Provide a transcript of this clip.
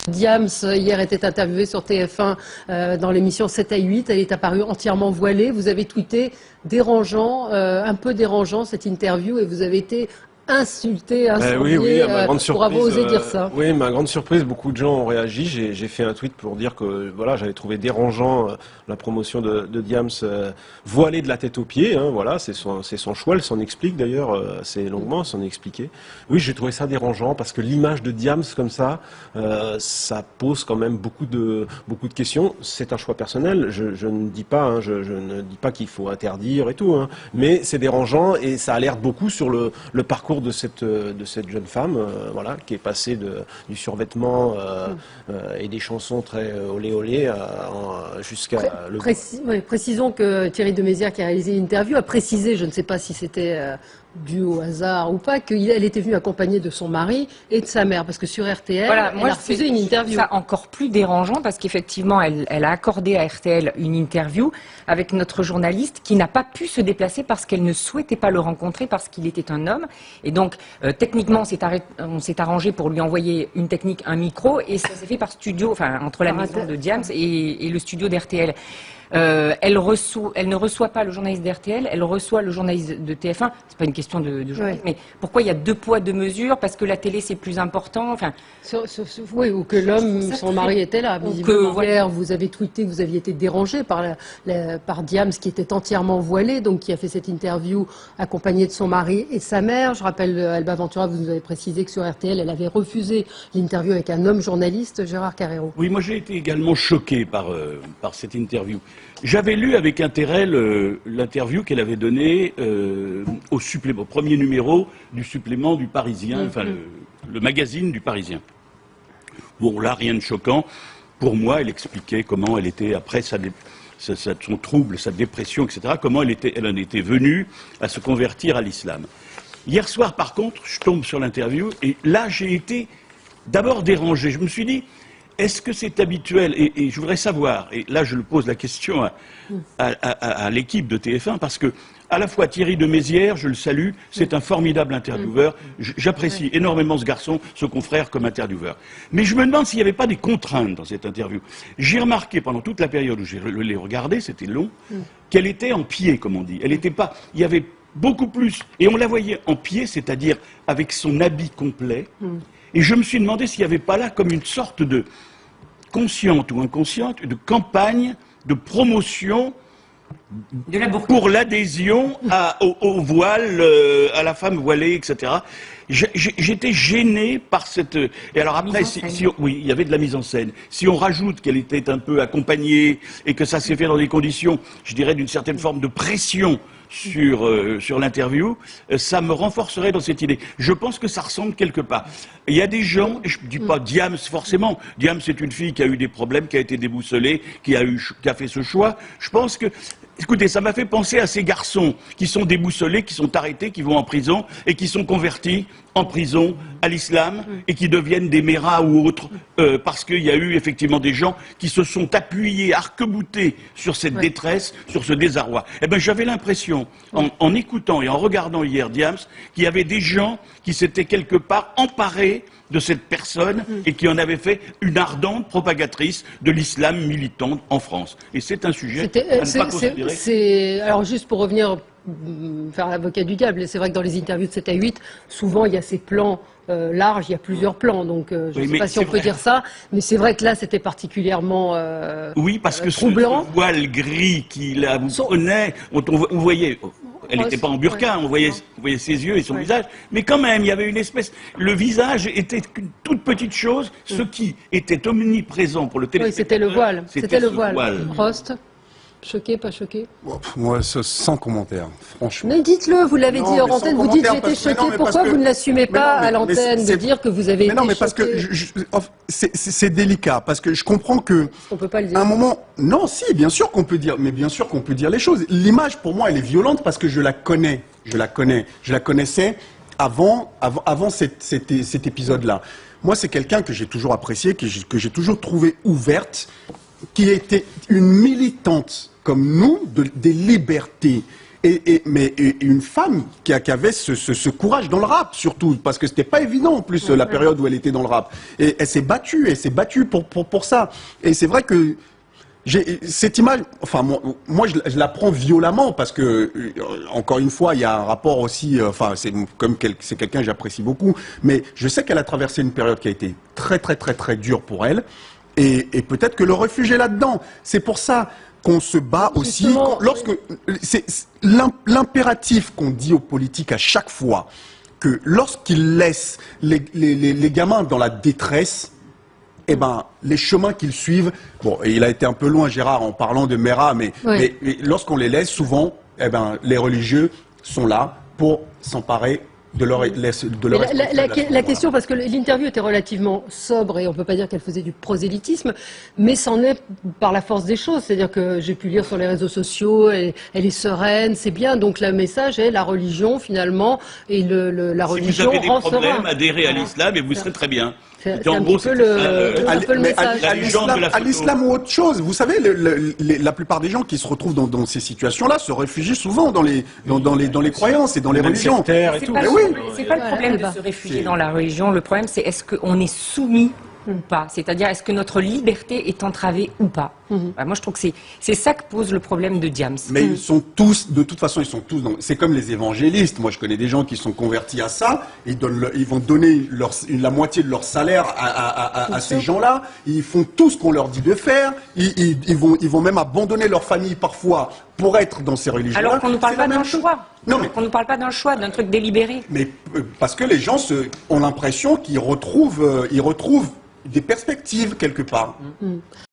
Diams, hier, était interviewée sur TF1 dans l'émission 7 à 8. Elle est apparue entièrement voilée. Vous avez tweeté dérangeant, un peu dérangeant cette interview, et vous avez été insulté, incendié, pour avoir osé dire ça. Oui, ma grande surprise, beaucoup de gens ont réagi. J'ai fait un tweet pour dire que voilà, j'avais trouvé dérangeant la promotion de Diams voilée de la tête aux pieds. Hein, voilà, c'est son choix. Elle s'en explique d'ailleurs assez longuement, elle s'en est expliqué. Oui, j'ai trouvé ça dérangeant parce que l'image de Diams comme ça, ça pose quand même beaucoup de questions. C'est un choix personnel. Je ne dis pas, je ne dis pas qu'il faut interdire et tout, hein, mais c'est dérangeant et ça alerte beaucoup sur le parcours de cette jeune femme, voilà, qui est passée du survêtement et des chansons très olé olé jusqu'à précisons que Thierry de Maizière, qui a réalisé l'interview, a précisé, je ne sais pas si c'était dû au hasard ou pas, qu'elle était venue accompagnée de son mari et de sa mère, parce que sur RTL, voilà, elle a refusé une interview. Ça encore plus dérangeant, parce qu'effectivement, elle a accordé à RTL une interview avec notre journaliste qui n'a pas pu se déplacer parce qu'elle ne souhaitait pas le rencontrer parce qu'il était un homme. Et donc, techniquement, on s'est arrangé pour lui envoyer une technique, un micro, et ça s'est fait par studio, enfin, entre la maison de Diams et le studio d'RTL. Elle ne reçoit pas le journaliste d'RTL, elle reçoit le journaliste de TF1. C'est pas une question de journaliste, mais pourquoi il y a 2 poids 2 mesures? Parce que la télé c'est plus important. Enfin, oui, ou que l'homme, son mari était là. Visiblement, hier, vous avez tweeté que vous aviez été dérangé par Diams, qui était entièrement voilée, donc qui a fait cette interview accompagnée de son mari et de sa mère. Je rappelle, Alba Ventura, vous nous avez précisé que sur RTL, elle avait refusé l'interview avec un homme journaliste, Gérard Carrero. Oui, moi j'ai été également choqué par cette interview. J'avais lu avec intérêt l'interview qu'elle avait donnée au premier numéro du supplément du Parisien, enfin le magazine du Parisien. Bon, là, rien de choquant. Pour moi, elle expliquait comment elle était, après son trouble, sa dépression, etc., comment elle en était venue à se convertir à l'islam. Hier soir, par contre, je tombe sur l'interview, et là, j'ai été d'abord dérangé. Je me suis dit, est-ce que c'est habituel, et je voudrais savoir, et là je le pose la question à l'équipe de TF1, parce que à la fois Thierry de Maizière, je le salue, c'est un formidable intervieweur, j'apprécie énormément ce garçon, ce confrère comme intervieweur. Mais je me demande s'il n'y avait pas des contraintes dans cette interview. J'ai remarqué pendant toute la période où je l'ai regardée, c'était long, qu'elle était en pied, comme on dit. Elle n'était pas, il y avait beaucoup plus, et on la voyait en pied, c'est-à-dire avec son habit complet, et je me suis demandé s'il n'y avait pas là comme une sorte de consciente ou inconsciente, de campagne de promotion pour l'adhésion au voile, à la femme voilée, etc. J'étais gêné par cette... Et alors après, oui, il y avait de la mise en scène. Si on rajoute qu'elle était un peu accompagnée et que ça s'est fait dans des conditions, je dirais, d'une certaine forme de pression sur l'interview, ça me renforcerait dans cette idée. Je pense que ça ressemble quelque part. Il y a des gens, je ne dis pas Diams forcément, Diams c'est une fille qui a eu des problèmes, qui a été déboussolée, qui a fait ce choix. Je pense que, écoutez, ça m'a fait penser à ces garçons qui sont déboussolés, qui sont arrêtés, qui vont en prison et qui sont convertis en prison à l'islam et qui deviennent des méras ou autres parce qu'il y a eu effectivement des gens qui se sont appuyés, arc-boutés sur cette détresse, sur ce désarroi. Eh ben, j'avais l'impression, en écoutant et en regardant hier Diams, qu'il y avait des gens qui s'étaient quelque part emparés de cette personne et qui en avait fait une ardente propagatrice de l'islam militant en France. Et c'est un sujet à ne pas considérer. Alors juste pour revenir faire l'avocat du diable, c'est vrai que dans les interviews de 7 à 8, souvent il y a ces plans larges, il y a plusieurs plans, donc je ne sais pas si on peut dire ça, mais c'est vrai que là c'était particulièrement oui, parce que troublant. Ce voile gris qui là vous prenait, on voyait... Elle n'était pas en burqa, on voyait ses yeux et son visage, mais quand même, il y avait une espèce... Le visage était une toute petite chose, ce qui était omniprésent pour le téléspectateur. Oui, c'était le voile. C'était le voile. Prost, choqué, pas choqué? Moi, sans commentaire, franchement. Mais dites-le, vous l'avez dit en antenne, vous dites j'ai été choqué, pourquoi vous ne l'assumez pas à l'antenne de dire que vous avez été choqué? Non, mais parce que c'est délicat, parce que je comprends que... On peut pas le dire. À un moment... Non, si, bien sûr qu'on peut dire, mais bien sûr qu'on peut dire les choses. L'image, pour moi, elle est violente parce que je la connais. Je la connaissais avant cet épisode-là. Moi, c'est quelqu'un que j'ai toujours apprécié, que j'ai toujours trouvé ouverte, qui était une militante comme nous des libertés. Mais une femme qui avait ce courage dans le rap, surtout, parce que c'était pas évident en plus la période où elle était dans le rap. Et elle s'est battue pour ça. Et c'est vrai que cette image, enfin moi je la prends violemment parce que encore une fois il y a un rapport aussi, enfin c'est quelqu'un que j'apprécie beaucoup, mais je sais qu'elle a traversé une période qui a été très très très très dure pour elle et peut-être que le refuge est là-dedans. C'est pour ça qu'on se bat aussi lorsque c'est l'impératif qu'on dit aux politiques à chaque fois que lorsqu'ils laissent les gamins dans la détresse. Eh ben, les chemins qu'ils suivent, bon, et il a été un peu loin, Gérard, en parlant de Mera, mais lorsqu'on les laisse, souvent, eh ben, les religieux sont là pour s'emparer de leur la question, parce que l'interview était relativement sobre et on peut pas dire qu'elle faisait du prosélytisme, mais c'en est par la force des choses. C'est-à-dire que j'ai pu lire sur les réseaux sociaux, elle est sereine, c'est bien. Donc le message est la religion finalement et la religion rend serein. Si vous avez des problèmes, adhérez à l'islam et vous serez très bien. C'est un peu le message. À l'islam ou autre chose. Vous savez, la plupart des gens qui se retrouvent dans ces situations-là se réfugient souvent dans les croyances et dans les religions. C'est pas le problème de se réfugier dans la religion. Le problème, c'est est-ce qu'on est soumis ou pas. C'est-à-dire, est-ce que notre liberté est entravée ou pas. Moi, je trouve que c'est ça que pose le problème de Diams. Mais ils sont tous, de toute façon, c'est comme les évangélistes. Moi, je connais des gens qui sont convertis à ça. Ils vont donner la moitié de leur salaire à ces gens-là. Ils font tout ce qu'on leur dit de faire. Ils vont même abandonner leur famille parfois pour être dans ces religions. Alors qu'on ne nous parle pas d'un choix. Non, mais qu'on ne parle pas d'un choix, d'un truc délibéré. Mais parce que les gens ont l'impression qu'ils retrouvent des perspectives quelque part.